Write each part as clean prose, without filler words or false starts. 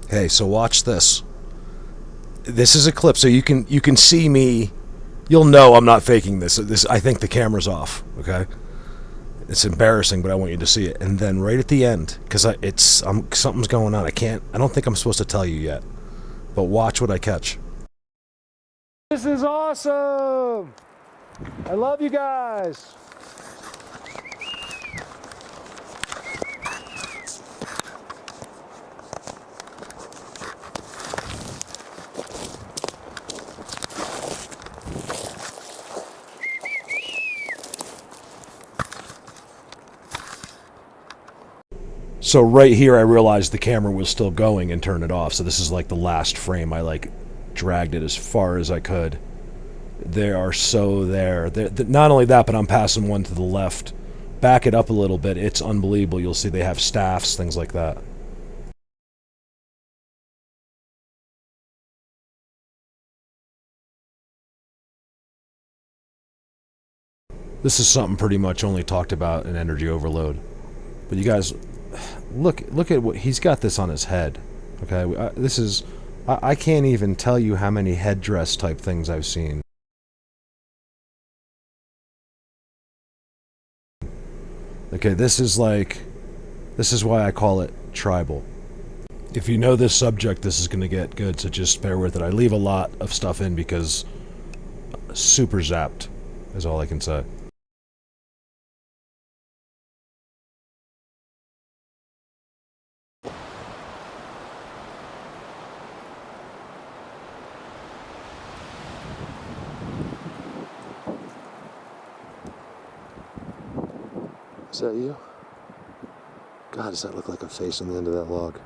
Hey, so watch this. This is a clip, so you can see me. You'll know I'm not faking this. I think the camera's off. Okay, it's embarrassing, but I want you to see it. And then right at the end, because something's going on. I don't think I'm supposed to tell you yet. But watch what I catch. This is awesome. I love you guys. So right here, I realized the camera was still going and turned it off. So this is like the last frame. I like dragged it as far as I could. They are so there. Not only that, but I'm passing one to the left. Back it up a little bit. It's unbelievable. You'll see they have staffs, things like that. This is something pretty much only talked about in Energy Overload. But you guys, look at what he's got. This on his head. Okay, I can't even tell you how many headdress type things I've seen. Okay, this is why I call it tribal. If you know this subject, this is going to get good, so just bear with it. I leave a lot of stuff in because super zapped is all I can say. Is that you? God, does that look like a face on the end of that log?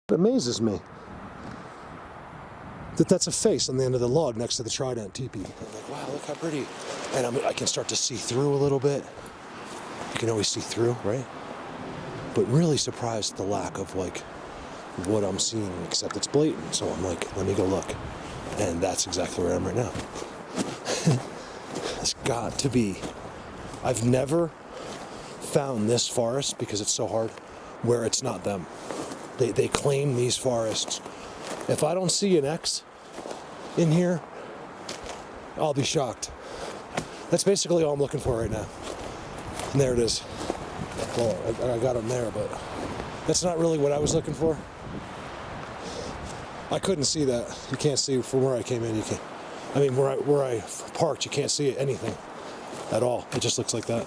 It amazes me that that's a face on the end of the log next to the trident teepee. I'm like, wow, look how pretty. And I can start to see through a little bit. You can always see through, right? But really surprised at the lack of like what I'm seeing, except it's blatant. So I'm like, let me go look. And that's exactly where I am right now. It's got to be. I've never found this forest, because it's so hard, where it's not them. They claim these forests. If I don't see an X in here, I'll be shocked. That's basically all I'm looking for right now. And there it is. Well, I got them there, but that's not really what I was looking for. I couldn't see that. You can't see from where I came in. You can't. I mean, where I parked, you can't see anything at all. It just looks like that.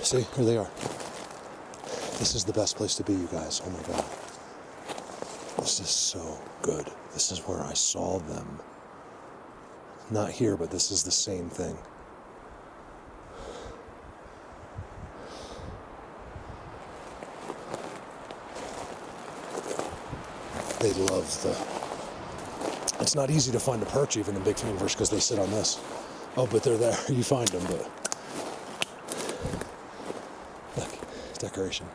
See, here they are. This is the best place to be, you guys. Oh my God. This is so good. This is where I saw them. Not here, but this is the same thing. They love the... It's not easy to find a perch even in Bigfoot universe because they sit on this. Oh, but they're there. You find them, but... Look, decoration.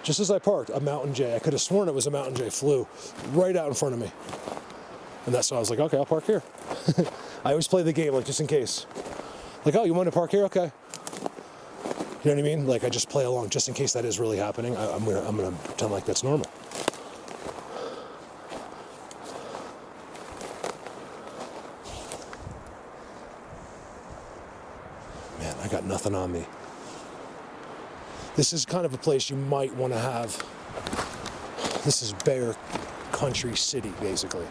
Just as I parked, a mountain jay, I could have sworn it was a mountain jay, flew right out in front of me. And that's why I was like, okay, I'll park here. I always play the game, like, just in case. Like, oh, you want to park here? Okay. You know what I mean? Like, I just play along just in case that is really happening. I'm gonna pretend like that's normal. Man, I got nothing on me. This is kind of a place you might want to have. This is bear country city, basically.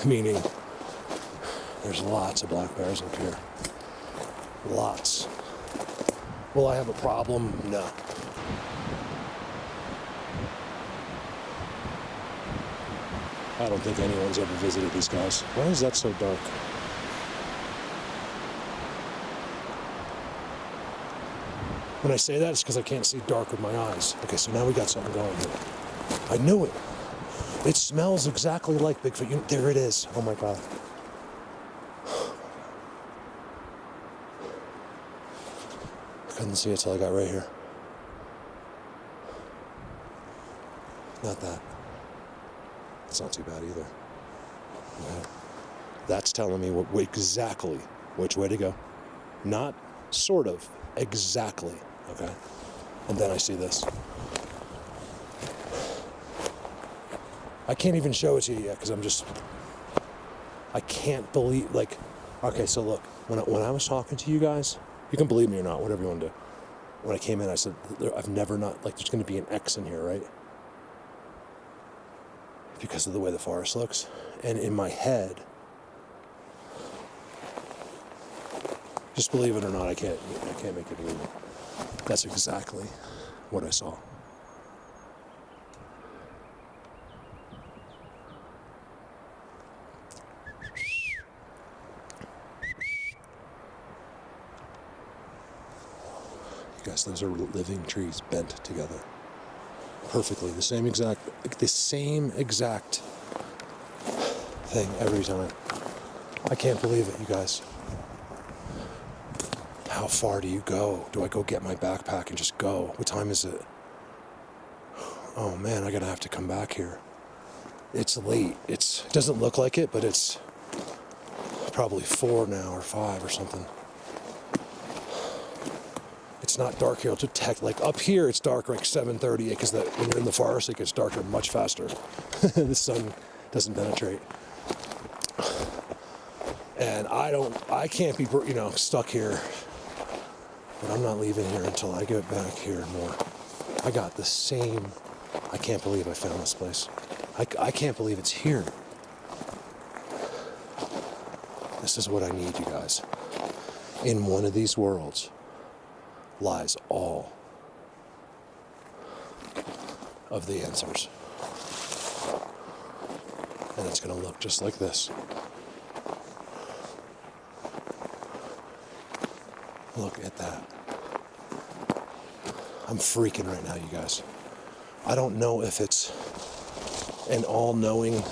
Meaning, there's lots of black bears up here. Lots. Will I have a problem? No. I don't think anyone's ever visited these guys. Why is that so dark? When I say that, it's because I can't see dark with my eyes. Okay, so now we got something going here. I knew it. It smells exactly like Bigfoot. There it is. Oh my God. I couldn't see it till I got right here. Not that. It's not too bad either. Okay. That's telling me exactly which way to go. Not sort of. Exactly. Okay. And then I see this. I can't even show it to you yet because I can't believe, like, okay, so look, when I was talking to you guys, you can believe me or not, whatever you want to do. When I came in, I said, I've never not, like, there's going to be an X in here, right? Because of the way the forest looks. And in my head, just believe it or not, I can't make you believe it. That's exactly what I saw. You guys, those are living trees bent together. Perfectly. The same exact thing every time. I can't believe it, you guys. How far do you go? Do I go get my backpack and just go? What time is it? Oh man, I'm gonna have to come back here. It's late. It doesn't look like it, but it's probably 4 now or 5 or something. It's not dark here. Like up here, it's dark like 7:30 because when you're in the forest, it gets darker much faster. The sun doesn't penetrate. And I can't be, stuck here. But I'm not leaving here until I get back here more. I got the same. I can't believe I found this place. I can't believe it's here. This is what I need, you guys. In one of these worlds lies all of the answers. And it's going to look just like this. Look at that. I'm freaking right now, you guys. I don't know if it's an all-knowing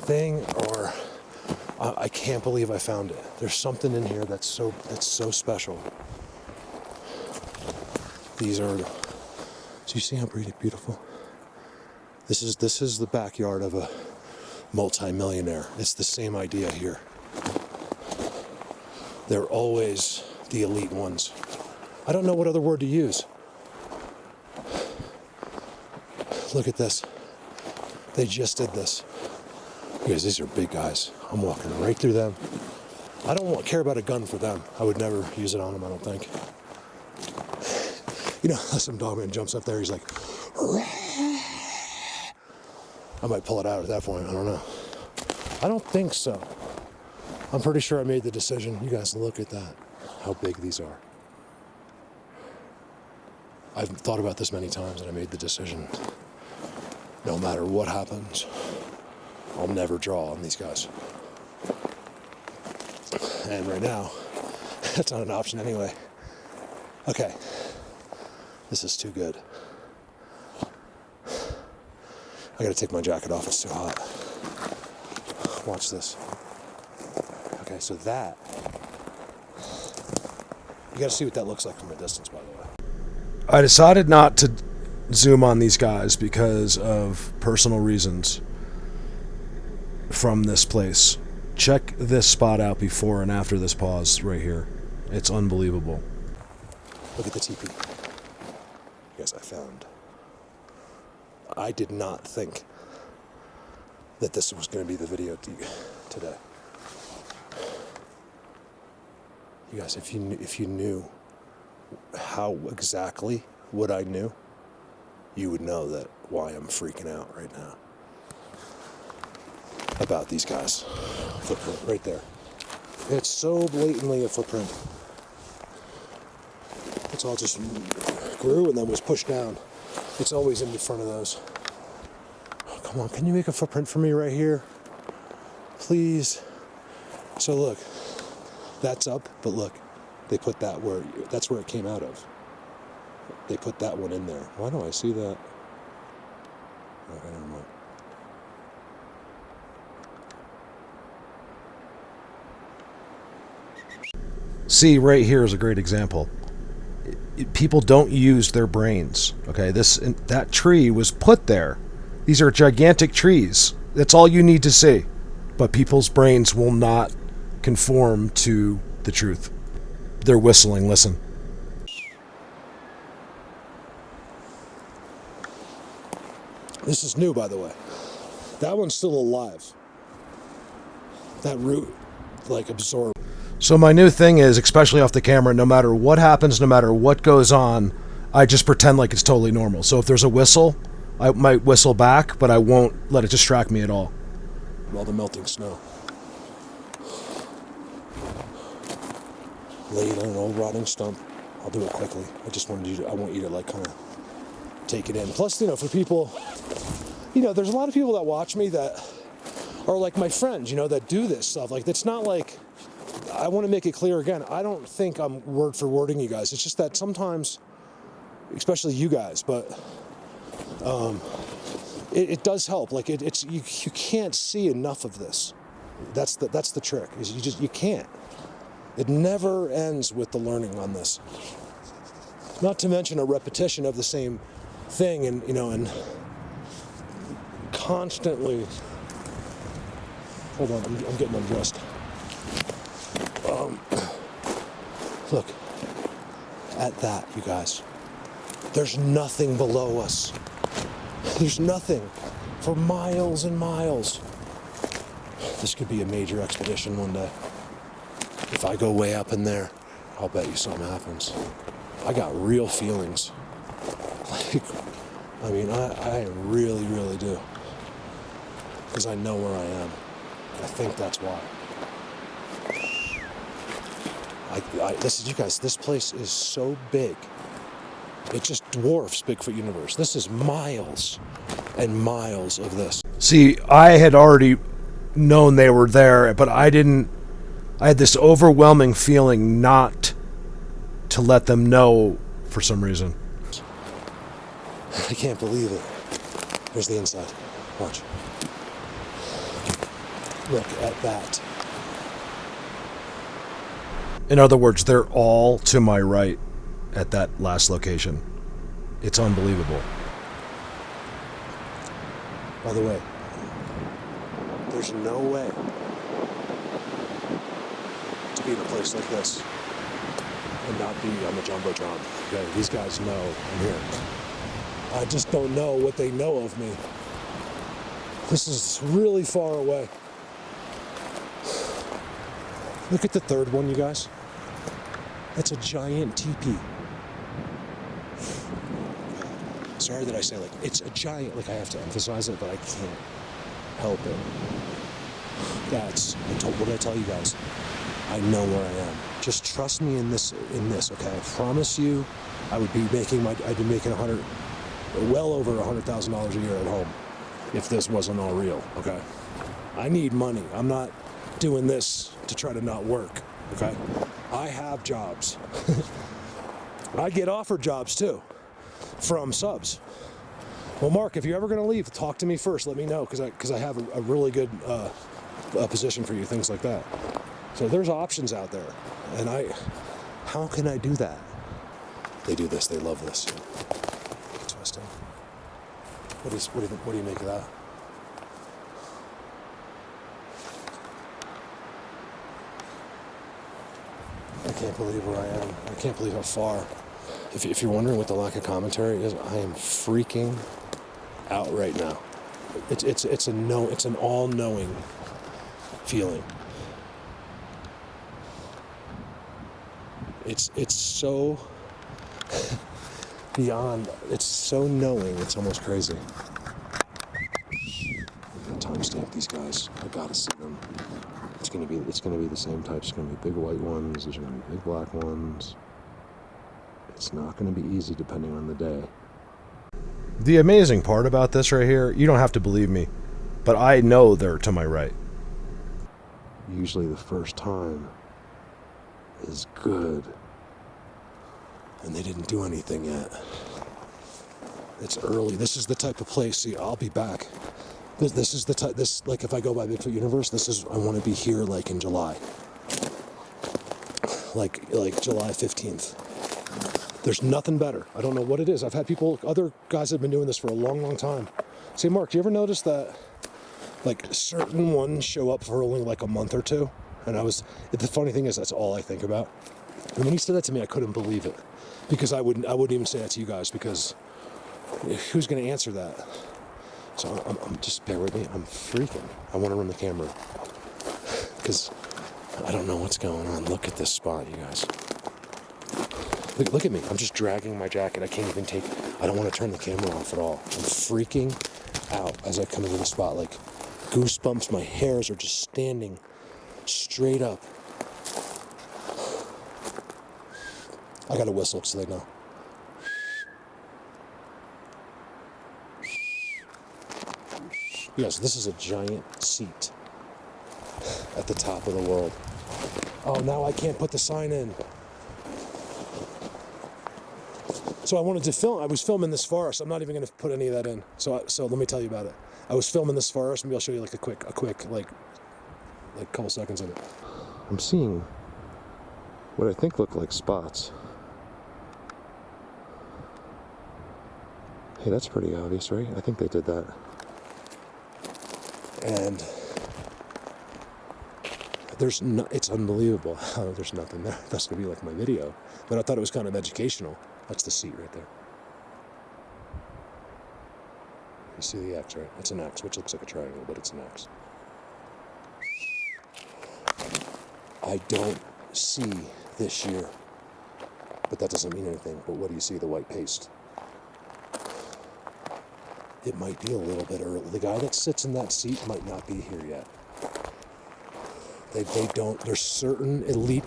thing or I can't believe I found it. There's something in here that's so special. These are, do you see how beautiful? This is the backyard of a multi-millionaire. It's the same idea here. They're always the elite ones. I don't know what other word to use. Look at this. They just did this. Because these are big guys. I'm walking right through them. I don't care about a gun for them. I would never use it on them, I don't think. Some dogman jumps up there, he's like, I might pull it out at that point, I don't know. I don't think so. I'm pretty sure I made the decision. You guys, look at that. How big these are. I've thought about this many times and I made the decision. No matter what happens, I'll never draw on these guys. And right now, that's not an option anyway. Okay. This is too good. I gotta take my jacket off, it's too hot. Watch this. Okay, so that, you gotta see what that looks like from a distance, by the way. I decided not to zoom on these guys because of personal reasons from this place. Check this spot out before and after this pause right here. It's unbelievable. Look at the teepee. Guys, I did not think that this was going to be the video today. You guys, if you knew how exactly what I knew, you would know that why I'm freaking out right now about these guys. Footprint right there. It's so blatantly a footprint. It's all just grew and then was pushed down. It's always in the front of those. Oh, come on, can you make a footprint for me right here? Please. So look, that's up, but look, they put that where, that's where it came out of. They put that one in there. Why don't I see that? Oh, I don't know. See, right here is a great example. People don't use their brains. Okay, that tree was put there. These are gigantic trees. That's all you need to see. But people's brains will not conform to the truth. They're whistling. Listen. This is new, by the way. That one's still alive. That root, like, absorbed. So my new thing is, especially off the camera, no matter what happens, no matter what goes on, I just pretend like it's totally normal. So if there's a whistle, I might whistle back, but I won't let it distract me at all. All the melting snow. Laid on an old rotting stump. I'll do it quickly. I want you to like kind of take it in. Plus, you know, for people, you know, there's a lot of people that watch me that are like my friends, you know, that do this stuff. Like, it's not like, I want to make it clear again, I don't think I'm word for wording you guys. It's just that sometimes, especially you guys, but it does help. Like, it's you can't see enough of this. That's the trick. Is you can't. It never ends with the learning on this. Not to mention a repetition of the same thing, and you know, and constantly. Hold on, I'm getting undressed. Look at that, you guys. There's nothing below us. There's nothing for miles and miles. This could be a major expedition one day. If I go way up in there, I'll bet you something happens. I got real feelings. Like, I mean, I really, really do. Because I know where I am. I think that's why. Listen, you guys, this place is so big. It just dwarfs Bigfoot universe. This is miles and miles of this. See, I had already known they were there, but I had this overwhelming feeling not to let them know for some reason. I can't believe it. Here's the inside. Watch. Look at that. In other words, they're all to my right at that last location. It's unbelievable. By the way, there's no way to be in a place like this and not be on the Jumbotron. Okay, these guys know I'm here. I just don't know what they know of me. This is really far away. Look at the third one, you guys. That's a giant teepee. Sorry that I say, like, it's a giant, like, I have to emphasize it, but I can't help it. What did I tell you guys? I know where I am. Just trust me in this, okay? I promise you, I'd be making well over $100,000 a year at home if this wasn't all real, okay? I need money. I'm not doing this to try to not work, okay? I have jobs. I get offered jobs too from subs. Well, Mark, if you're ever going to leave, talk to me first. Let me know, because I have a really good position for you, things like that. So there's options out there, and how can I do that? They do this. They love this. Interesting. What do you make of that? I can't believe where I am. I can't believe how far. If you're wondering what the lack of commentary is, I am freaking out right now. It's an all-knowing feeling. It's so beyond. It's so knowing. It's almost crazy. I'm gonna timestamp these guys. I gotta see them. It's gonna be the same type. It's gonna be big white ones. There's gonna be big black ones. It's not going to be easy depending on the day. The amazing part about this right here, you don't have to believe me, but I know they're to my right. Usually the first time is good. And they didn't do anything yet. It's early. This is the type of place, see, I'll be back. This is the type, like if I go by Bigfoot Universe, I want to be here like in July. Like July 15th. There's nothing better. I don't know what it is. I've had other guys have been doing this for a long, long time. Say, Mark, do you ever notice that like certain ones show up for only like a month or two? And the funny thing is that's all I think about. And when he said that to me, I couldn't believe it. Because I wouldn't even say that to you guys, because who's going to answer that? So I'm just, bear with me, I'm freaking. I want to run the camera. Because I don't know what's going on. Look at this spot, you guys. Look at me. I'm just dragging my jacket. I don't want to turn the camera off at all. I'm freaking out as I come into the spot. Like goosebumps, my hairs are just standing straight up. I got to whistle so they know. Yes, this is a giant seat at the top of the world. Oh, now I can't put the sign in. So I wanted to film. I was filming this forest. I'm not even going to put any of that in. So let me tell you about it. I was filming this forest. Maybe I'll show you like a quick like couple seconds of it. I'm seeing what I think look like spots. Hey, that's pretty obvious, right? I think they did that. And it's unbelievable how there's nothing there. That's gonna be like my video. But I thought it was kind of educational. That's the seat right there. You see the X, right? It's an X, which looks like a triangle, but it's an X. I don't see this year, but that doesn't mean anything. But what do you see? The white paste. It might be a little bit early. The guy that sits in that seat might not be here yet. They don't, there's certain elite,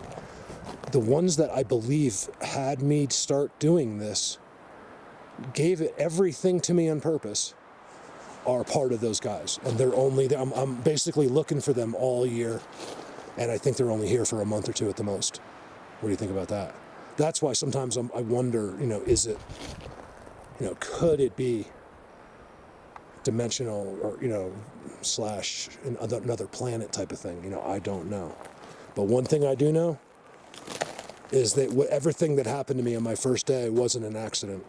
the ones that I believe had me start doing this, gave it everything to me on purpose, are part of those guys. And I'm basically looking for them all year. And I think they're only here for a month or two at the most. What do you think about that? That's why sometimes I wonder, is it, could it be dimensional or, slash another planet type of thing? I don't know. But one thing I do know is that everything that happened to me on my first day wasn't an accident.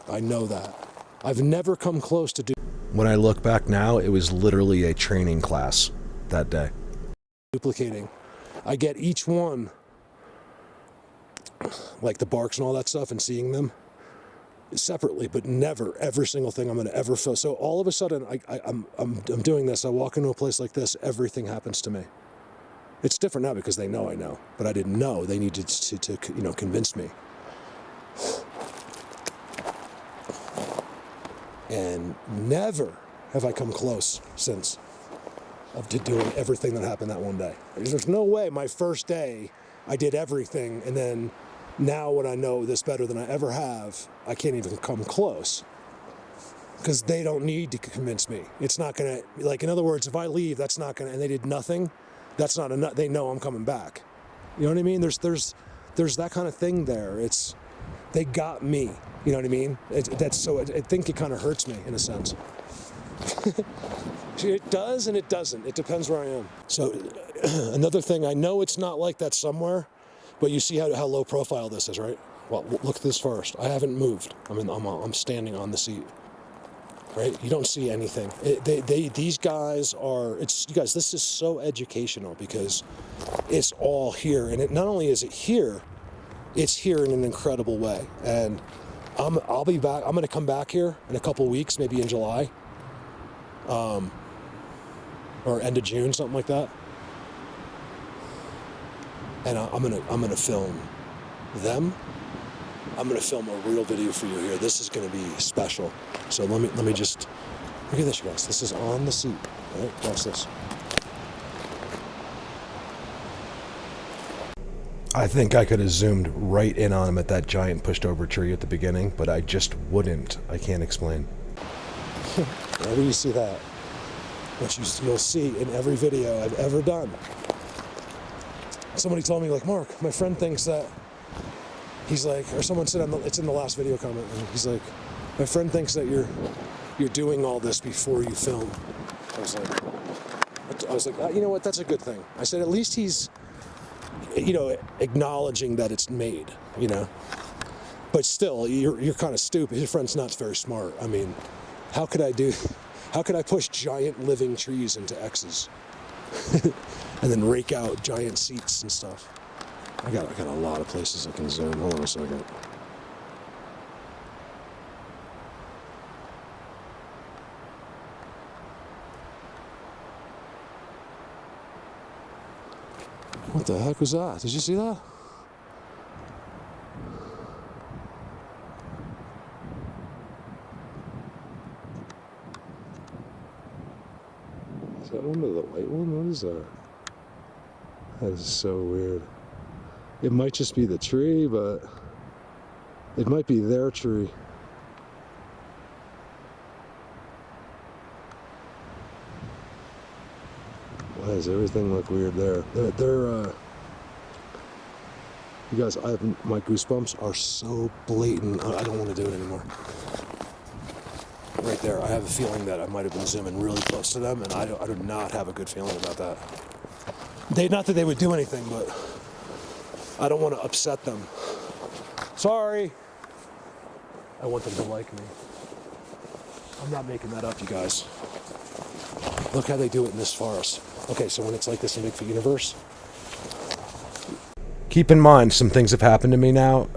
I know that. I've never come close to When I look back now, it was literally a training class that day. Duplicating. I get each one, like the barks and all that stuff, and seeing them separately, but never every single thing I'm going to ever feel. So all of a sudden, I'm doing this. I walk into a place like this. Everything happens to me. It's different now because they know I know, but I didn't know. They needed to convince me. And never have I come close since to doing everything that happened that one day. There's no way my first day I did everything, and then now when I know this better than I ever have, I can't even come close. Because they don't need to convince me. It's not gonna, in other words, if I leave, that's not gonna, and they did nothing, that's not enough. They know I'm coming back. You know what I mean? There's that kind of thing there. They got me. You know what I mean? I think it kind of hurts me in a sense. It does and it doesn't. It depends where I am. So another thing, I know it's not like that somewhere, but you see how low profile this is, right? Well, look at this first. I haven't moved. I'm standing on the seat, right? You don't see anything. These guys are, you guys, this is so educational because it's all here. And not only is it here, it's here in an incredible way. And I'll be back. I'm going to come back here in a couple of weeks, maybe in July. Or end of June, something like that. And I'm gonna film them. I'm gonna film a real video for you here. This is gonna be special. So let me just look at this, you guys. This is on the seat. All right, watch this. I think I could have zoomed right in on him at that giant pushed over tree at the beginning, but I just wouldn't. I can't explain. Whenever you see that, which you'll see in every video I've ever done. Somebody told me, like, Mark, my friend thinks that, he's like, or someone said, it's in the last video comment, and he's like, my friend thinks that you're doing all this before you film. I was like, you know what, that's a good thing. I said, at least he's, acknowledging that it's made, But still, you're kind of stupid. His friend's not very smart. I mean, how could I push giant living trees into X's? And then rake out giant seats and stuff. I got a lot of places I can zoom. Hold on a second. What the heck was that? Did you see that? Is that one of the white one? What is that? That is so weird. It might just be the tree, but it might be their tree. Why does everything look weird there? They're you guys, my goosebumps are so blatant. I don't want to do it anymore. Right there, I have a feeling that I might have been zooming really close to them, and I do not have a good feeling about that. Not that they would do anything, but I don't want to upset them. Sorry. I want them to like me. I'm not making that up, you guys. Look how they do it in this forest. Okay, so when it's like this in Bigfoot universe, keep in mind some things have happened to me now,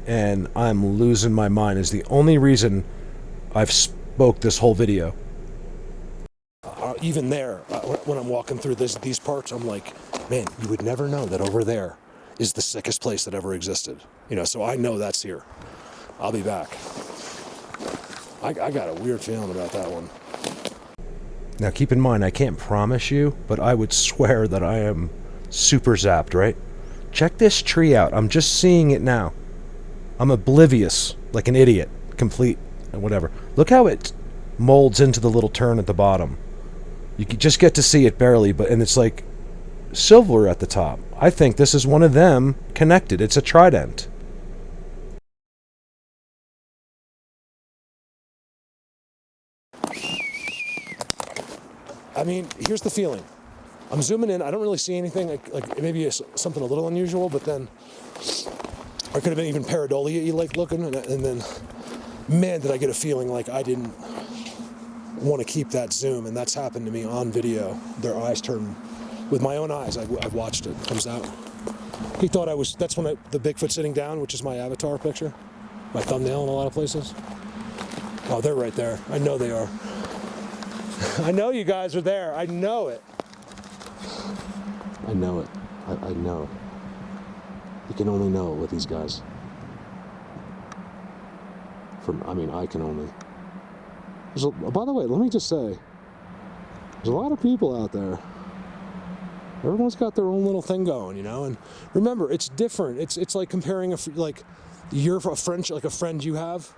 and I'm losing my mind. Is the only reason I've spoke this whole video. Even there, when I'm walking through these parts, I'm like, man, you would never know that over there is the sickest place that ever existed. So I know that's here. I'll be back. I got a weird feeling about that one. Now keep in mind, I can't promise you, but I would swear that I am super zapped, right? Check this tree out. I'm just seeing it now. I'm oblivious, like an idiot, complete, and whatever. Look how it molds into the little turn at the bottom. You can just get to see it barely, and it's like silver at the top. I think this is one of them connected. It's a trident. I mean, here's the feeling. I'm zooming in. I don't really see anything. Like maybe it's something a little unusual, but then or it could have been even pareidolia like looking, and then, man, did I get a feeling like I didn't want to keep that zoom, and that's happened to me on video. Their eyes turn, with my own eyes. I've watched it. Comes out. He thought I was. That's when the Bigfoot sitting down, which is my avatar picture, my thumbnail in a lot of places. Oh, they're right there. I know they are. I know you guys are there. I know it. I know it. I know. You can only know it with these guys. I can only. By the way, let me just say, there's a lot of people out there. Everyone's got their own little thing going, And remember, it's different. It's like comparing a friend you have.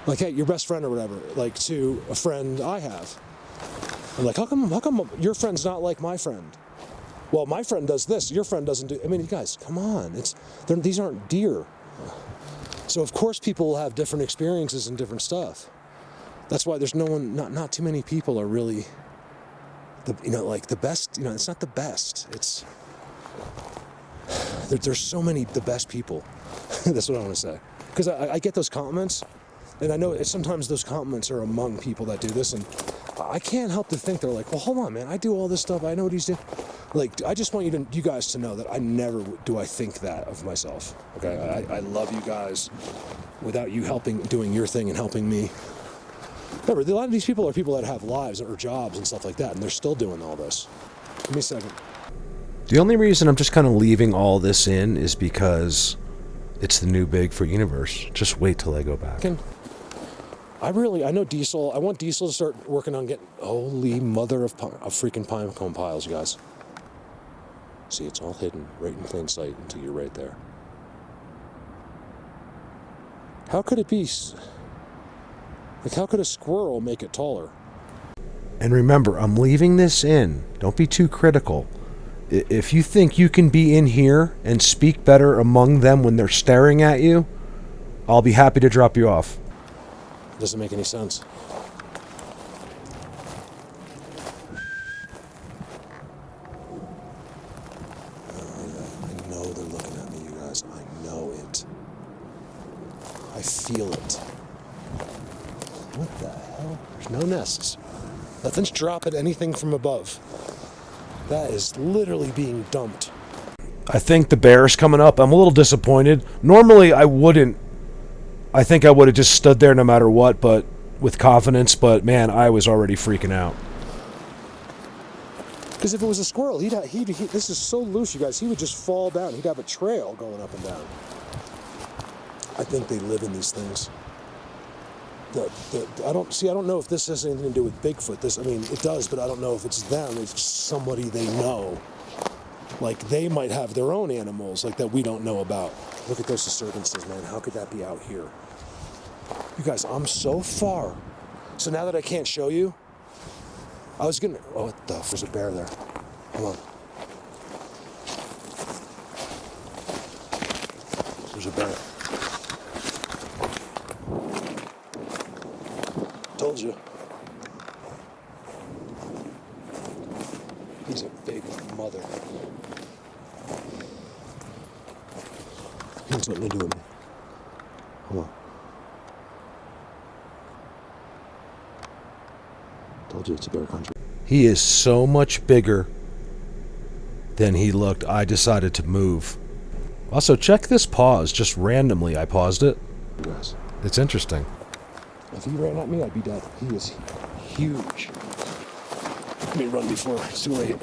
Like, hey, your best friend or whatever, like to a friend I have. I'm like, how come your friend's not like my friend? Well, my friend does this, your friend doesn't do. You guys, come on. These aren't deer. So of course people will have different experiences and different stuff. That's why there's not too many people are really the best. It's not the best. It's there's so many the best people. That's what I want to say. Because I get those comments. And I know sometimes those compliments are among people that do this, and I can't help to think they're like, well, hold on, man, I do all this stuff, I know what he's doing. Like, I just want you guys to know that I never do I think that of myself, okay? I love you guys without you doing your thing and helping me. Remember, a lot of these people are people that have lives or jobs and stuff like that, and they're still doing all this. Give me a second. The only reason I'm just kind of leaving all this in is because it's the new Bigfoot universe. Just wait till I go back. I know Diesel. I want Diesel to start working on getting. Holy mother of freaking pine cone piles, you guys. See, it's all hidden right in plain sight until you're right there. How could it be? Like, how could a squirrel make it taller? And remember, I'm leaving this in. Don't be too critical. If you think you can be in here and speak better among them when they're staring at you, I'll be happy to drop you off. Doesn't make any sense. I know they're looking at me, you guys. I know it. I feel it. What the hell? There's no nests. Nothing's dropping anything from above. That is literally being dumped. I think the bear's coming up. I'm a little disappointed. Normally I wouldn't. I think I would have just stood there no matter what, but with confidence. But man, I was already freaking out. Because if it was a squirrel, this is so loose, you guys, he would just fall down. He'd have a trail going up and down. I think they live in these things. I don't know if this has anything to do with Bigfoot. It does, but I don't know if it's them. It's somebody they know. Like, they might have their own animals, like, that we don't know about. Look at those disturbances, man. How could that be out here? You guys, I'm so far. So now that I can't show you, I was gonna... Oh, what the... There's a bear there. Hold on. There's a bear. Told you. He's a big mother. Here's what they're doing. Hold on. Told you it's a bear country. He is so much bigger than he looked. I decided to move. Also, check this pause. Just randomly, I paused it. Yes. It's interesting. If he ran at me, I'd be dead. He is huge. Let me run before it's too late.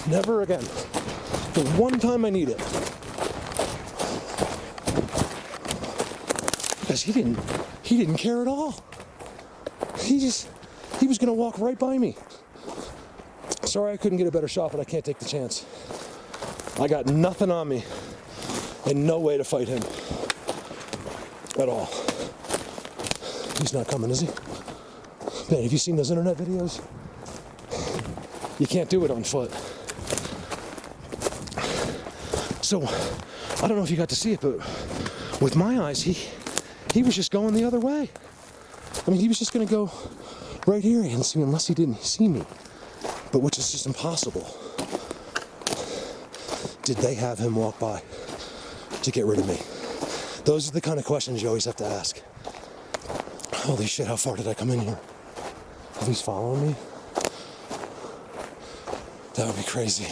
Never again. The one time I need it. Because he didn't care at all. He was gonna walk right by me. Sorry I couldn't get a better shot, but I can't take the chance. I got nothing on me and no way to fight him at all. He's not coming, is he? Man, have you seen those internet videos? You can't do it on foot. So, I don't know if you got to see it, but with my eyes, he was just going the other way. I mean, he was just gonna go right here and see, unless he didn't see me, but which is just impossible. Did they have him walk by to get rid of me? Those are the kind of questions you always have to ask. Holy shit, how far did I come in here? If he's following me, that would be crazy.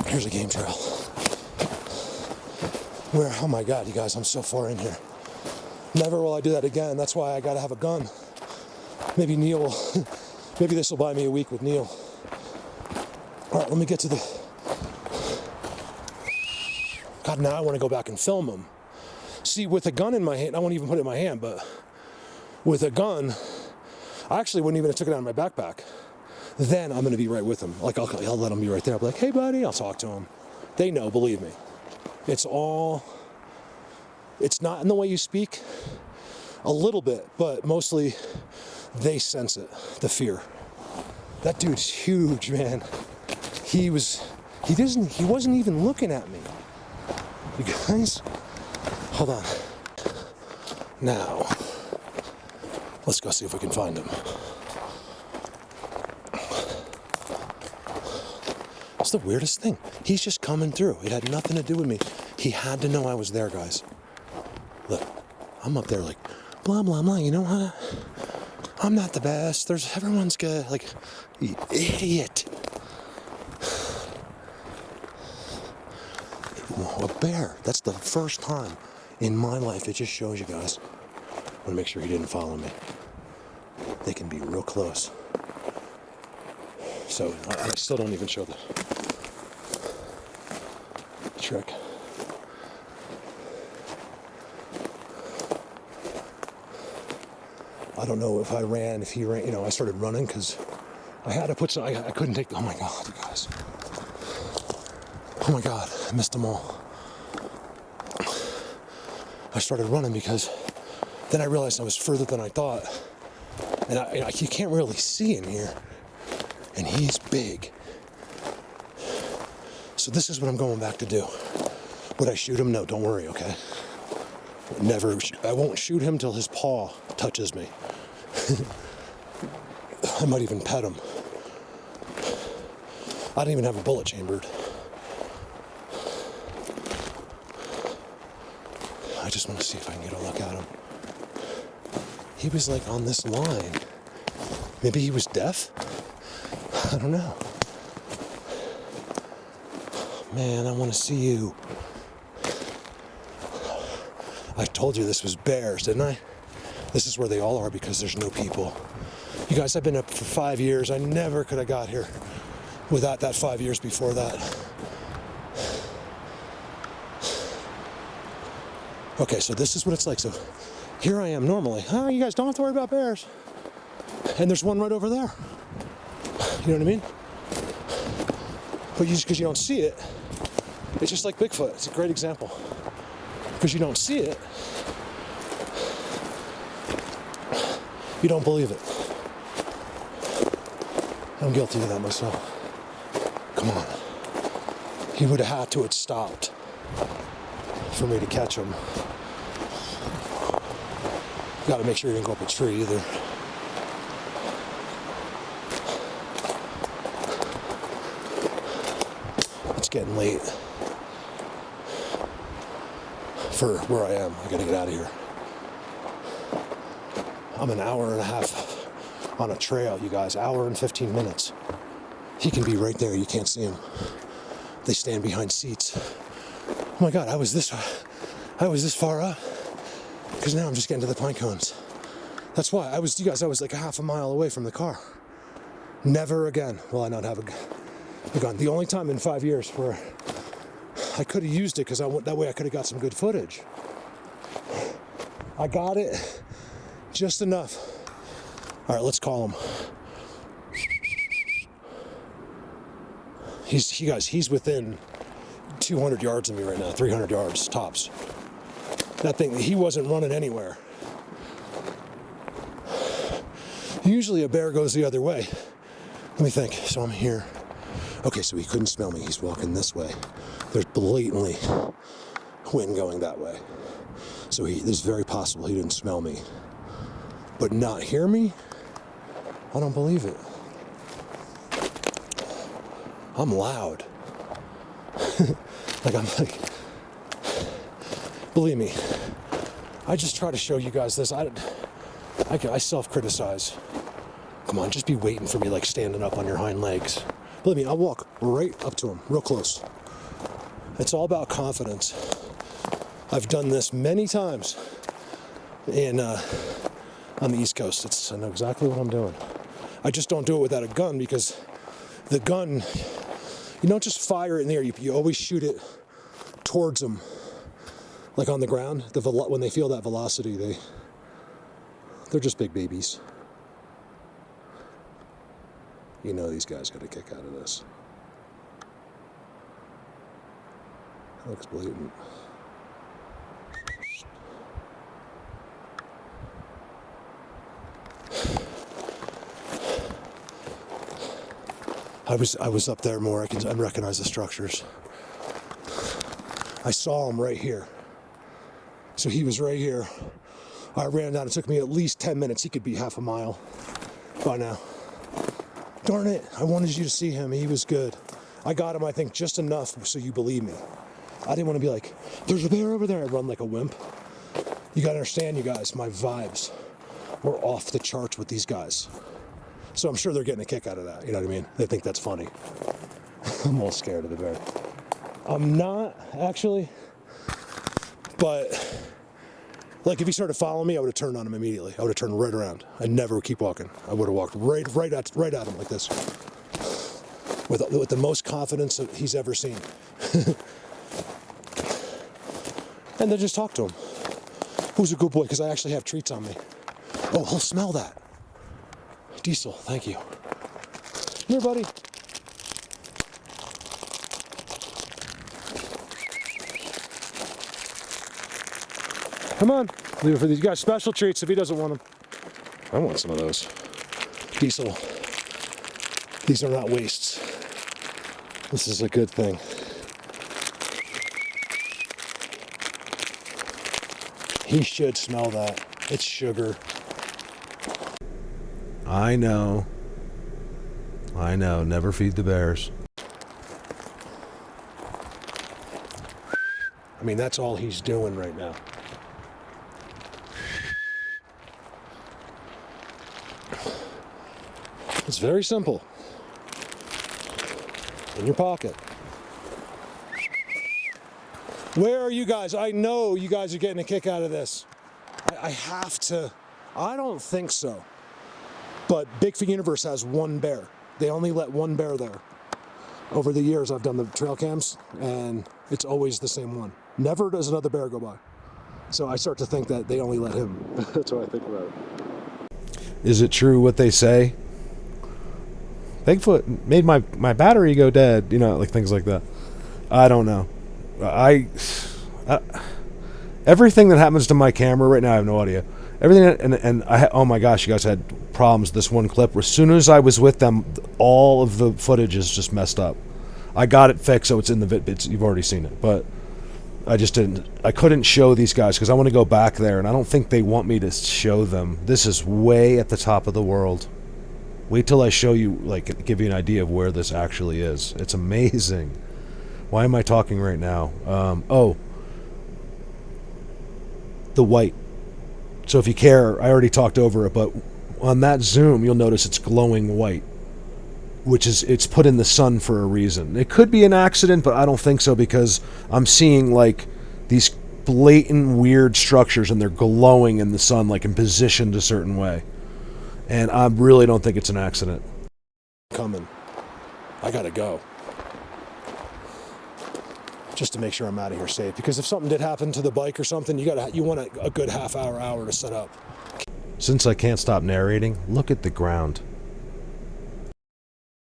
Here's a game trail. Where, oh my God, you guys, I'm so far in here. Never will I do that again. That's why I gotta have a gun. Maybe Neil maybe this will buy me a week with Neil. All right, let me get to the... God, now I want to go back and film him. See, with a gun in my hand, I won't even put it in my hand, but with a gun, I actually wouldn't even have took it out of my backpack. Then I'm going to be right with him. Like, I'll let him be right there. I'll be like, hey, buddy, I'll talk to him. They know, believe me. It's not in the way you speak, a little bit, but mostly they sense it, the fear. That dude's huge, man. He wasn't even looking at me. You guys, hold on. Now, let's go see if we can find him. It's the weirdest thing. He's just coming through. It had nothing to do with me. He had to know I was there, guys. Look, I'm up there like, blah, blah, blah. You know what? I'm not the best. Everyone's good. Like, you idiot. A bear. That's the first time in my life. It just shows you guys. I want to make sure he didn't follow me. They can be real close. So I still don't even show the trick. I don't know if he ran, I started running because I had to put some, I couldn't take, oh my God, you guys. Oh my God, I missed them all. I started running because then I realized I was further than I thought. And you can't really see in here. And he's big. So this is what I'm going back to do. Would I shoot him? No, don't worry, okay? Never, I won't shoot him till his paw touches me. I might even pet him. I don't even have a bullet chambered. I just want to see if I can get a look at him. He was like on this line. Maybe he was deaf? I don't know. Man, I want to see you. I told you this was bears, didn't I? This is where they all are because there's no people. You guys, I've been up for 5 years. I never could have got here without that 5 years before that. Okay, so this is what it's like. So here I am normally. Oh, you guys don't have to worry about bears. And there's one right over there. You know what I mean? But just because you don't see it, it's just like Bigfoot. It's a great example. Because you don't see it, you don't believe it. I'm guilty of that myself. Come on. He would have had to have stopped for me to catch him. Got to make sure he didn't go up a tree either. It's getting late for where I am. I got to get out of here. I'm an hour and a half on a trail, you guys. Hour and 15 minutes. He can be right there. You can't see him. They stand behind seats. Oh my God, I was this far up. Because now I'm just getting to the pine cones. That's why I was like a half a mile away from the car. Never again will I not have a gun. The only time in 5 years where I could have used it because that way I could have got some good footage. I got it just enough. All right, let's call him. He's within 200 yards of me right now, 300 yards tops. That thing, he wasn't running anywhere. Usually a bear goes the other way. Let me think. So I'm here. Okay, so he couldn't smell me. He's walking this way. There's blatantly wind going that way. So it's very possible he didn't smell me. But not hear me? I don't believe it. I'm loud. Believe me, I just try to show you guys this. I self-criticize. Come on, just be waiting for me like standing up on your hind legs. Believe me, I'll walk right up to him, real close. It's all about confidence. I've done this many times on the East Coast. I know exactly what I'm doing. I just don't do it without a gun because the gun, you don't just fire it in the air. You always shoot it towards them, like on the ground. When they feel that velocity, they're just big babies. You know these guys got a kick out of this. That looks blatant. I was up there more. I recognize the structures. I saw him right here. So he was right here. I ran down. It took me at least 10 minutes. He could be half a mile by now. Darn it. I wanted you to see him. He was good. I got him, I think, just enough so you believe me. I didn't want to be like, there's a bear over there. I'd run like a wimp. You got to understand, you guys, my vibes were off the charts with these guys. So I'm sure they're getting a kick out of that. You know what I mean? They think that's funny. I'm all scared of the bear. I'm not, actually. But, like, if he started following me, I would have turned on him immediately. I would have turned right around. I never would keep walking. I would have walked right at him like this. With the most confidence that he's ever seen. And then just talk to him. Who's a good boy? Because I actually have treats on me. Oh, he'll smell that. Diesel, thank you. here, buddy. Come on. Leave it for these guys. Special treats if he doesn't want them. I want some of those. These are not wastes. This is a good thing. He should smell that. It's sugar. I know. Never feed the bears. I mean, that's all he's doing right now. It's very simple. In your pocket. Where are you guys? I know you guys are getting a kick out of this. I have to. I don't think so. But Bigfoot Universe has one bear. They only let one bear there. Over the years, I've done the trail cams, and it's always the same one. Never does another bear go by. So I start to think that they only let him. That's what I think about it. Is it true what they say? Bigfoot made my battery go dead, you know, like things like that. I don't know. Everything that happens to my camera right now, I have no idea. Everything, and oh my gosh, you guys had problems. This one clip, as soon as I was with them, all of the footage is just messed up. I got it fixed, so it's in the vid. You've already seen it, but I just didn't. I couldn't show these guys because I want to go back there, and I don't think they want me to show them. This is way at the top of the world. Wait till I show you, like, give you an idea of where this actually is. It's amazing. Why am I talking right now? Oh, the white. So if you care, I already talked over it, but on that zoom, you'll notice it's glowing white, which is, it's put in the sun for a reason. It could be an accident, but I don't think so because I'm seeing, like, these blatant weird structures and they're glowing in the sun, like in positioned a certain way. And I really don't think it's an accident. Coming. I gotta go. Just to make sure I'm out of here safe. Because if something did happen to the bike or something, you want a good half hour to set up. Since I can't stop narrating, look at the ground.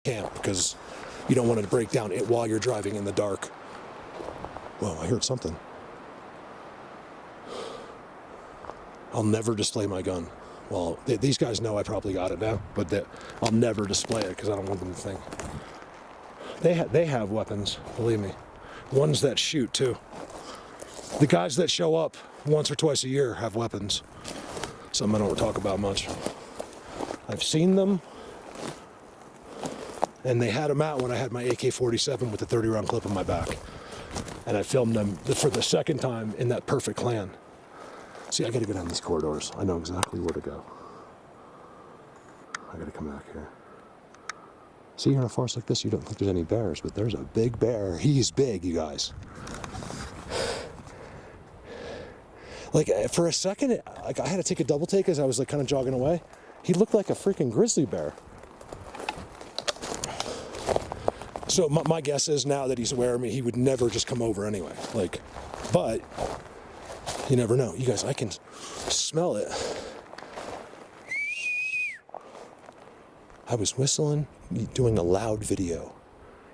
Camp, because you don't want it to break down it while you're driving in the dark. Whoa, I heard something. I'll never display my gun. Well, these guys know I probably got it now, but I'll never display it because I don't want them to think. They have weapons, believe me. Ones that shoot, too. The guys that show up once or twice a year have weapons. Something I don't talk about much. I've seen them, and they had them out when I had my AK-47 with the 30-round clip in my back. And I filmed them for the second time in that perfect clan. See, I gotta go down these corridors. I know exactly where to go. I gotta come back here. See, here in a forest like this, you don't think there's any bears, but there's a big bear. He's big, you guys. Like, for a second, I had to take a double take as I was, like, kind of jogging away. He looked like a freaking grizzly bear. So my guess is now that he's aware of me, he would never just come over anyway. Like, but you never know. You guys, I can smell it. I was whistling, doing a loud video,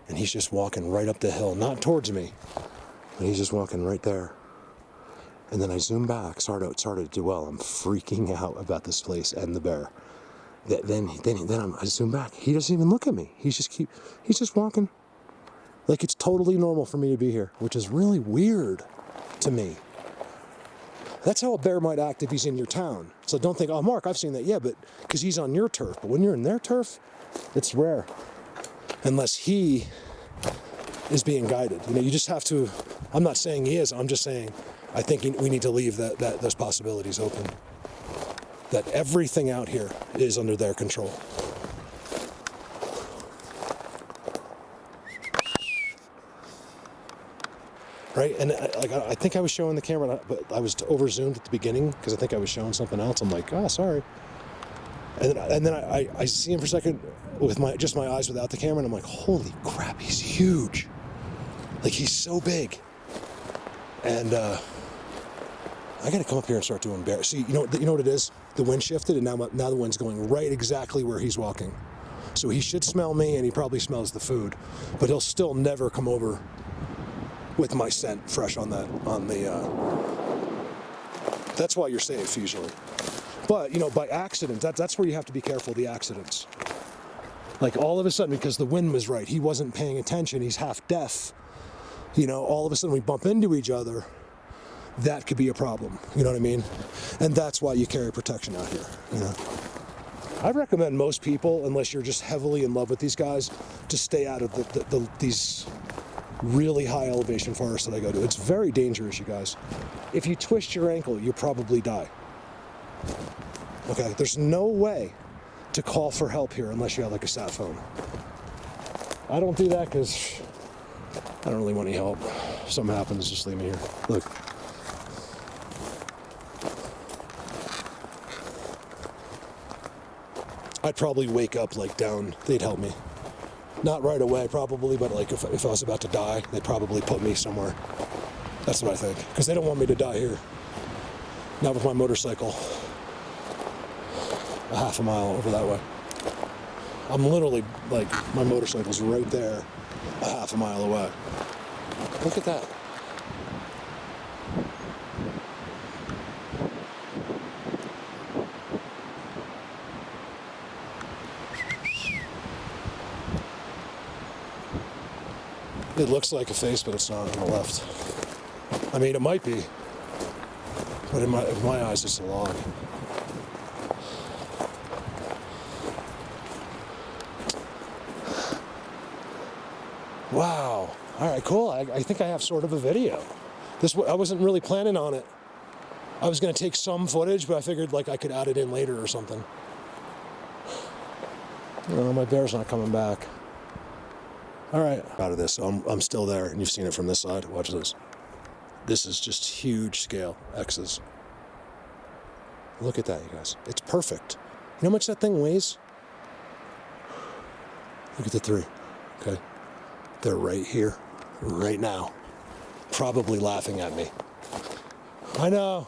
and he's just walking right up the hill, not towards me, but he's just walking right there. And then I zoom back, started to do well. I'm freaking out about this place and the bear. Then I zoom back. He doesn't even look at me. He's just walking. Like it's totally normal for me to be here, which is really weird to me. That's how a bear might act if he's in your town. So don't think, oh, Mark, I've seen that. Yeah, but because he's on your turf. But when you're in their turf, it's rare. Unless he is being guided. You know, you just have to, I'm not saying he is, I'm just saying I think we need to leave those possibilities open. That everything out here is under their control. Right, and I think I was showing the camera, but I was over zoomed at the beginning because I think I was showing something else. I'm like, oh, sorry. And then I see him for a second with my eyes without the camera, and I'm like, holy crap, he's huge. Like he's so big. And I got to come up here and start doing bear. See, you know what it is? The wind shifted, and now the wind's going right exactly where he's walking. So he should smell me, and he probably smells the food, but he'll still never come over with my scent fresh on that, that's why you're safe usually. But, you know, by accident, that's where you have to be careful, the accidents. Like all of a sudden, because the wind was right, he wasn't paying attention, he's half deaf, you know, all of a sudden we bump into each other, that could be a problem, you know what I mean? And that's why you carry protection out here, you know? I recommend most people, unless you're just heavily in love with these guys, to stay out of these really high elevation forests that I go to. It's very dangerous, you guys. If you twist your ankle, you probably die. Okay, there's no way to call for help here unless you have like a sat phone. I don't do that because I don't really want any help. If something happens, just leave me here. Look. I'd probably wake up like down, they'd help me. Not right away probably, but like if I was about to die, they'd probably put me somewhere. That's what I think. Because they don't want me to die here. Not with my motorcycle. A half a mile over that way. I'm literally, like, my motorcycle's right there, a half a mile away. Look at that. It looks like a face, but it's not on the left. I mean, it might be, but in my eyes, it's a log. Wow. All right, cool. I think I have sort of a video. I wasn't really planning on it. I was going to take some footage, but I figured like I could add it in later or something. Oh, my bear's not coming back. All right. Out of this, so I'm still there, and you've seen it from this side. Watch this. This is just huge scale X's. Look at that, you guys. It's perfect. You know how much that thing weighs? Look at the three. Okay. They're right here, right now, probably laughing at me. I know.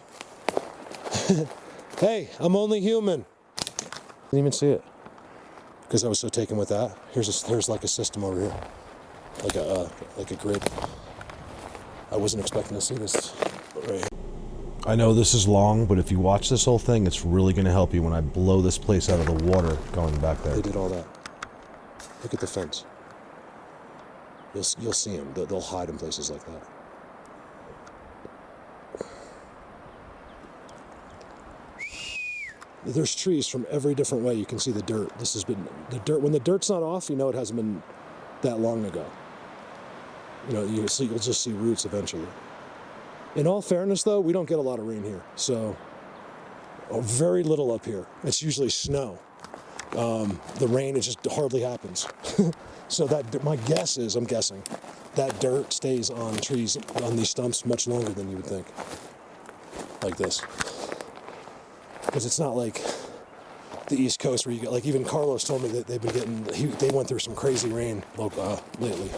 Hey, I'm only human. Didn't even see it because I was so taken with that. Here's like a system over here, like a grid. I wasn't expecting to see this right here. I know this is long, but if you watch this whole thing, it's really going to help you when I blow this place out of the water going back there. They did all that. Look at the fence. You'll see them. They'll hide in places like that. There's trees from every different way. You can see the dirt. This has been the dirt. When the dirt's not off, you know it hasn't been that long ago. You know, you'll just see roots eventually. In all fairness, though, we don't get a lot of rain here, so very little up here. It's usually snow. The rain, it just hardly happens. So that, my guess is, I'm guessing, that dirt stays on trees, on these stumps, much longer than you would think. Like this. Because it's not like the East Coast where you get, like even Carlos told me that they've been getting, they went through some crazy rain lately.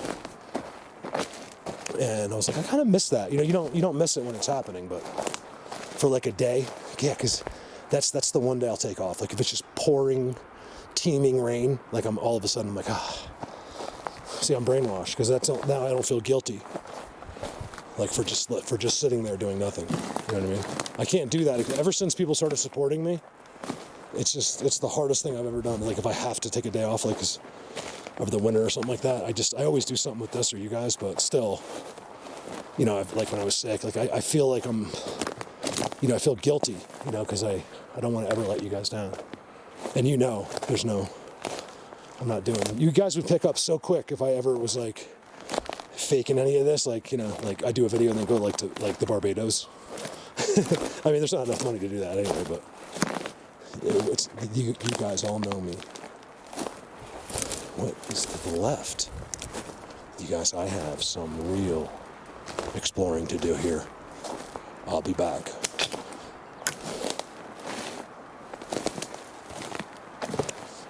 And I was like, I kind of miss that. You know, you don't miss it when it's happening, but for like a day, yeah, because that's the one day I'll take off. Like if it's just pouring, teeming rain, like all of a sudden I'm like, see, I'm brainwashed because now I don't feel guilty. Like for just sitting there doing nothing. You know what I mean? I can't do that. Ever since people started supporting me, it's the hardest thing I've ever done. Like if I have to take a day off, like over the winter or something like that, I always do something with this or you guys, but still, you know, like when I was sick, like I feel like I feel guilty, you know, because I don't want to ever let you guys down. And you know, I'm not doing it. You guys would pick up so quick if I ever was like faking any of this, like, you know, like I do a video and then go like to like the Barbados. I mean, there's not enough money to do that anyway, but you guys all know me. What is to the left? You guys, I have some real exploring to do here. I'll be back.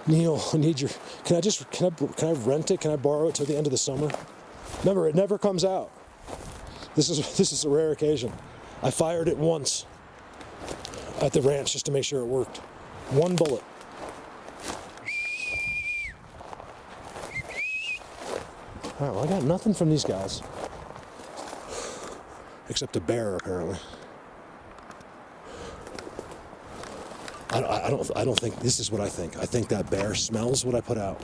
Neil, I need your, can I rent it? Can I borrow it till the end of the summer? Remember, it never comes out. This is a rare occasion. I fired it once at the ranch just to make sure it worked. One bullet. Alright, well, I got nothing from these guys. Except a bear, apparently. I don't think, this is what I think. I think that bear smells what I put out.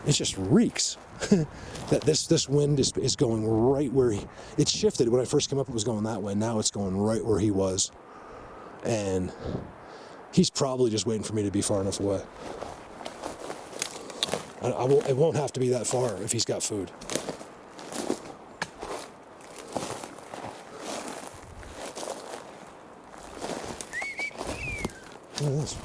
It just reeks. That this wind is going right where it shifted. When I first came up, it was going that way. Now it's going right where he was. And he's probably just waiting for me to be far enough away. It won't have to be that far if he's got food. Look at this.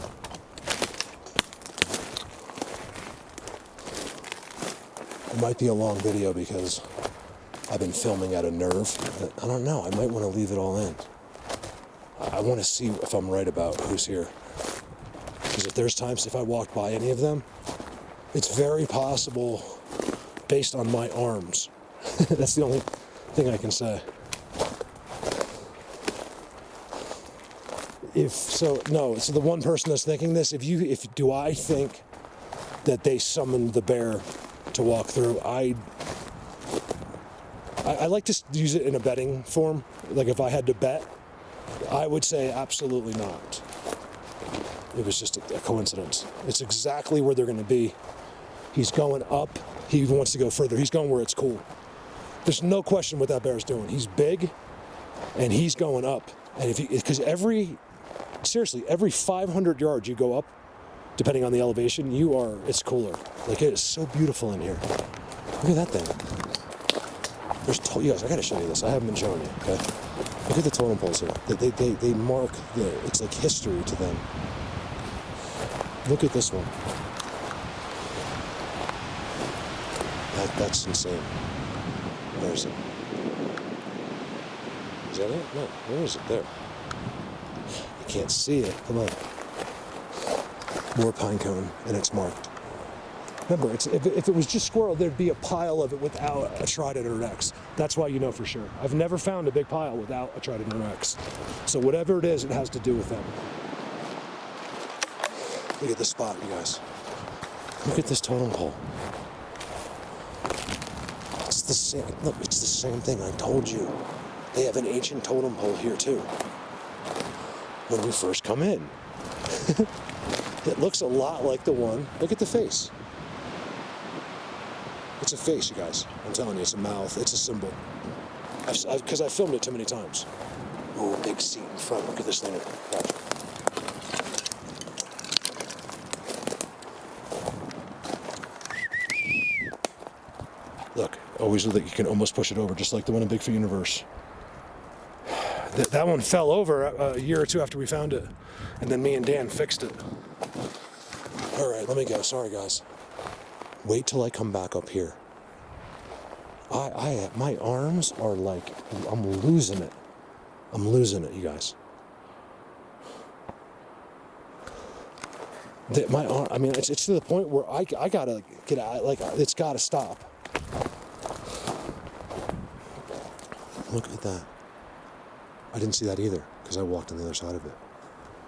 It might be a long video because I've been filming at a nerve. I don't know. I might want to leave it all in. I want to see if I'm right about who's here. Because if there's times if I walked by any of them, it's very possible based on my arms. That's the only thing I can say. So the one person that's thinking this, do I think that they summoned the bear to walk through? I like to use it in a betting form. Like if I had to bet, I would say absolutely not. It was just a coincidence. It's exactly where they're going to be. He's going up. He wants to go further. He's going where it's cool. There's no question what that bear's doing. He's big, and he's going up. And because every 500 yards you go up, depending on the elevation, it's cooler. Like, it is so beautiful in here. Look at that thing. You guys, I gotta show you this. I haven't been showing you, okay? Look at the totem poles here. They mark it's like history to them. Look at this one. That's insane. Where is it? Is that it? No, where is it? There. You can't see it. Come on. More pine cone, and it's marked. Remember, if it was just squirrel, there'd be a pile of it without a trident or an X. That's why you know for sure. I've never found a big pile without a trident or an X. So whatever it is, it has to do with them. Look at this spot, you guys. Look at this totem pole. It's the same. Look, it's the same thing. I told you. They have an ancient totem pole here too. When we first come in, it looks a lot like the one. Look at the face. It's a face, you guys. I'm telling you, it's a mouth. It's a symbol. Because I've filmed it too many times. Ooh, big seat in front. Look at this thing. Watch. Look, always you can almost push it over, just like the one in Bigfoot Universe. That one fell over a year or two after we found it, and then me and Dan fixed it. All right, let me go. Sorry, guys. Wait till I come back up here. My arms are like, I'm losing it. I'm losing it, you guys. My arm, I mean, it's to the point where I gotta get out, like, it's gotta stop. Look at that. I didn't see that either, because I walked on the other side of it.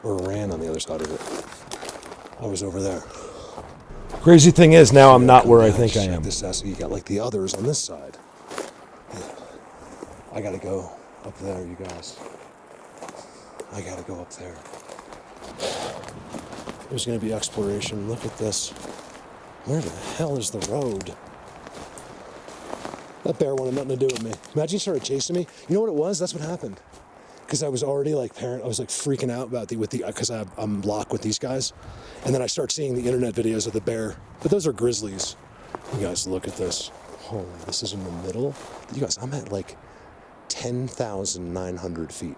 Or ran on the other side of it. I was over there. Crazy thing is, now I'm not where I think I am. You got like the others on this side. Yeah. I gotta go up there, you guys. I gotta go up there. There's gonna be exploration. Look at this. Where the hell is the road? That bear wanted nothing to do with me. Imagine he started chasing me. You know what it was? That's what happened. Because I was already like I was like freaking out about because I'm locked with these guys. And then I start seeing the internet videos of the bear. But those are grizzlies. You guys, look at this. Holy, this is in the middle. You guys, I'm at like 10,900 feet.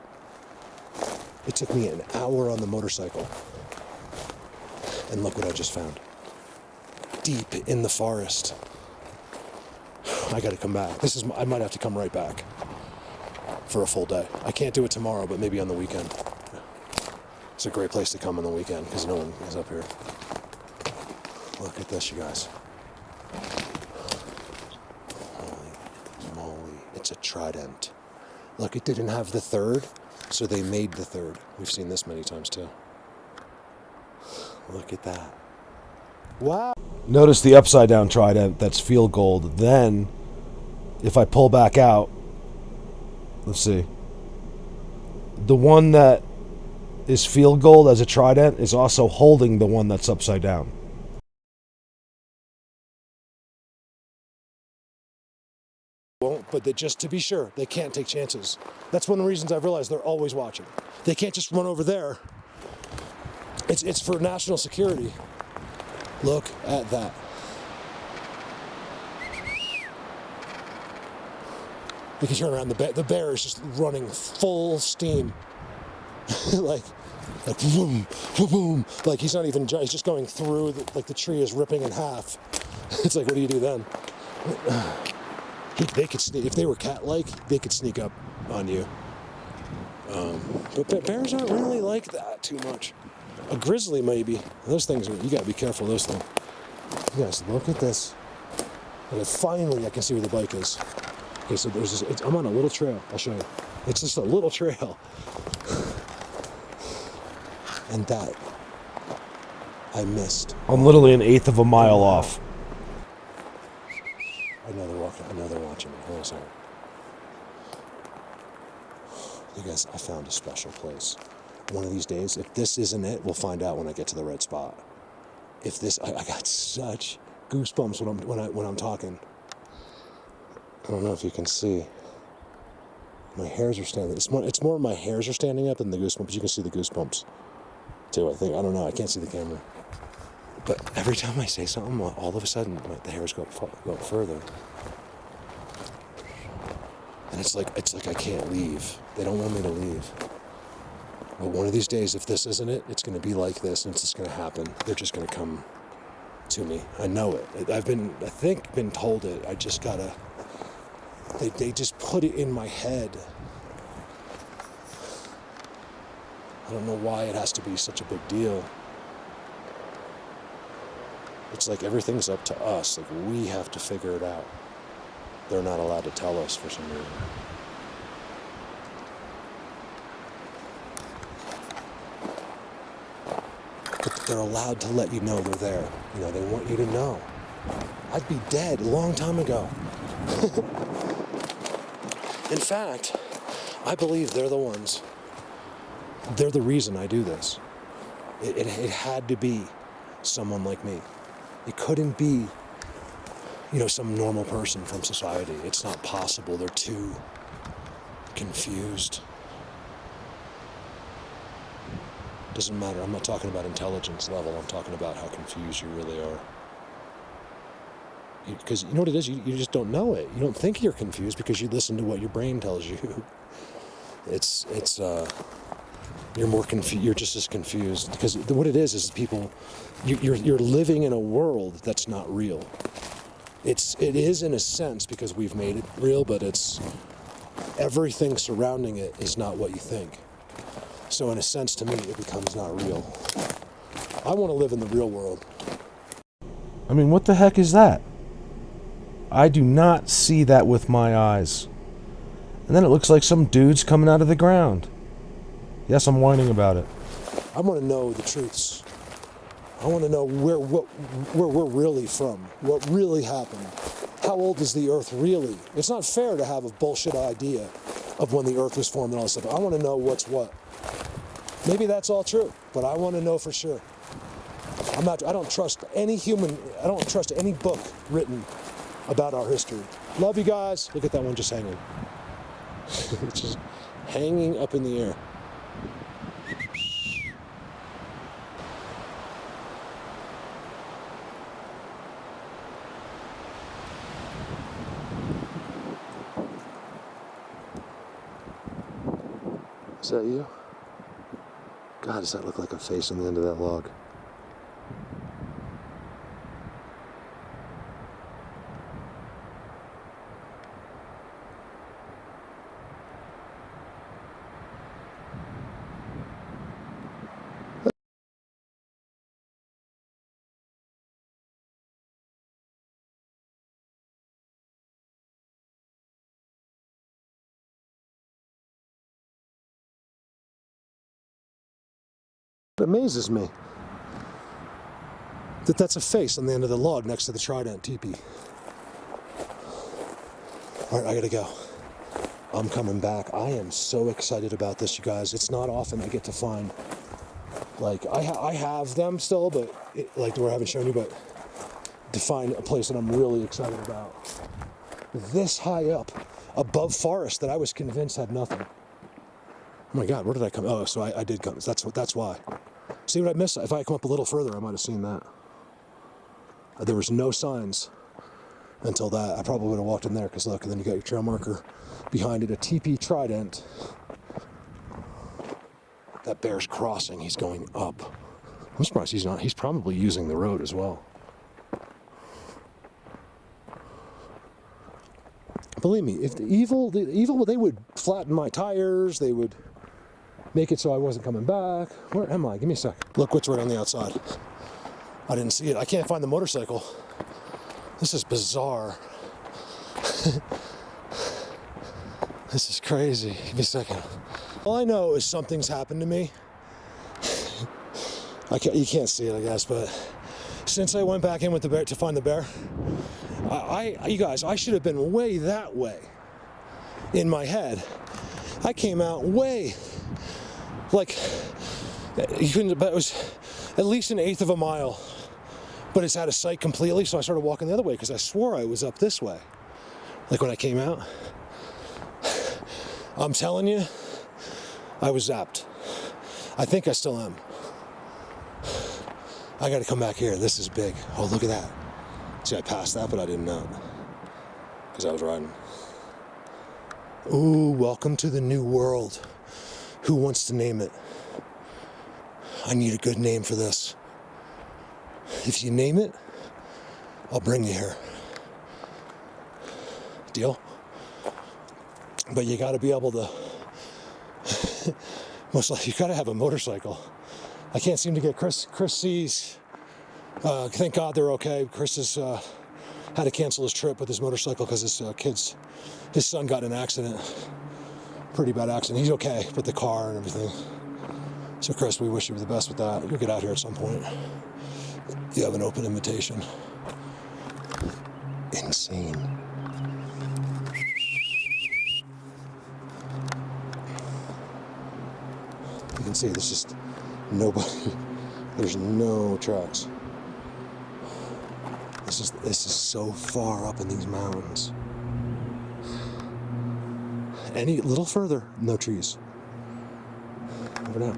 It took me an hour on the motorcycle. And look what I just found. Deep in the forest. I gotta come back. I might have to come right back for a full day. I can't do it tomorrow, but maybe on the weekend. It's a great place to come on the weekend because no one is up here. Look at this, you guys. Holy moly. It's a trident. Look, it didn't have the third, so they made the third. We've seen this many times too. Look at that. Wow. Notice the upside down trident, that's field gold. Then if I pull back out, let's see. The one that is field gold as a trident is also holding the one that's upside down. Won't, but just to be sure, they can't take chances. That's one of the reasons I've realized they're always watching. They can't just run over there. It's for national security. Look at that. You can turn around, the bear is just running full steam. like boom, boom, boom. Like he's not even, he's just going through, like the tree is ripping in half. It's like, what do you do then? They could sneak, if they were cat-like, they could sneak up on you. But bears aren't really like that too much. A grizzly maybe. Those things, you gotta be careful of those things. You guys, look at this. And finally I can see where the bike is. Okay, so there's this, I'm on a little trail, I'll show you. It's just a little trail. And that, I missed. I'm literally an eighth of a mile off. I know they're watching me. Hold on a second. You guys, I found a special place. One of these days, if this isn't it, we'll find out when I get to the red spot. If this, I got such goosebumps when I'm talking. I don't know if you can see. My hairs are standing. It's more my hairs are standing up than the goosebumps. You can see the goosebumps too. I think. I don't know. I can't see the camera. But every time I say something, all of a sudden the hairs go up further. And it's like I can't leave. They don't want me to leave. But one of these days, if this isn't it, it's going to be like this, and it's just going to happen. They're just going to come to me. I know it. I've been told it. I just gotta. They just put it in my head. I don't know why it has to be such a big deal. It's like everything's up to us. Like we have to figure it out. They're not allowed to tell us for some reason. But they're allowed to let you know they're there. You know, they want you to know. I'd be dead a long time ago. In fact, I believe they're the ones. They're the reason I do this. It had to be someone like me. It couldn't be, some normal person from society. It's not possible. They're too confused. Doesn't matter. I'm not talking about intelligence level. I'm talking about how confused you really are. Because you know what it is? You just don't know it. You don't think you're confused because you listen to what your brain tells you. You're more confused. You're just as confused because what it is people. You're living in a world that's not real. It is in a sense because we've made it real, but it's everything surrounding it is not what you think. So in a sense, to me, it becomes not real. I want to live in the real world. I mean, what the heck is that? I do not see that with my eyes. And then it looks like some dude's coming out of the ground. Yes, I'm whining about it. I want to know the truths. I want to know where we're really from, what really happened. How old is the Earth really? It's not fair to have a bullshit idea of when the Earth was formed and all this stuff. I want to know what's what. Maybe that's all true, but I want to know for sure. I don't trust any book written about our history. Love you guys. Look at that one just hanging. It's just hanging up in the air. Is that you? God, does that look like a face on the end of that log? It amazes me that that's a face on the end of the log next to the trident teepee. All right, I gotta go. I'm coming back. I am so excited about this, you guys. It's not often I get to find, like, I have them still, but like where I haven't shown you, but to find a place that I'm really excited about. This high up, above forest that I was convinced had nothing. Oh my God, where did I come? Oh, so I did come. That's why. See what I missed? If I had come up a little further, I might have seen that. There was no signs until that. I probably would have walked in there, because look, and then you got your trail marker behind it, a TP trident. That bear's crossing, he's going up. I'm surprised he's not. He's probably using the road as well. Believe me, if the evil, they would flatten my tires, they would make it so I wasn't coming back. Where am I? Give me a sec. Look what's right on the outside. I didn't see it. I can't find the motorcycle. This is bizarre. This is crazy. Give me a second. All I know is something's happened to me. You can't see it, I guess, but since I went back in with the bear to find the bear, you guys, I should have been way that way in my head. I came out way, like, you couldn't, but it was at least 1/8 of a mile, but it's out of sight completely, so I started walking the other way because I swore I was up this way, like when I came out. I'm telling you, I was zapped. I think I still am. I gotta come back here. This is big. Oh, look at that. See, I passed that, but I didn't know, because I was riding. Ooh, welcome to the new world. Who wants to name it? I need a good name for this. If you name it, I'll bring you here. Deal? But you gotta be able to, most likely, you gotta have a motorcycle. I can't seem to get Chris sees, thank God they're okay. Chris has had to cancel his trip with his motorcycle because his son got in an accident. Pretty bad accident. He's okay with the car and everything. So Chris, we wish you the best with that. You'll get out here at some point. You have an open invitation. Insane. You can see there's just nobody. There's no tracks. This is so far up in these mountains. Any little further, no trees. Over now.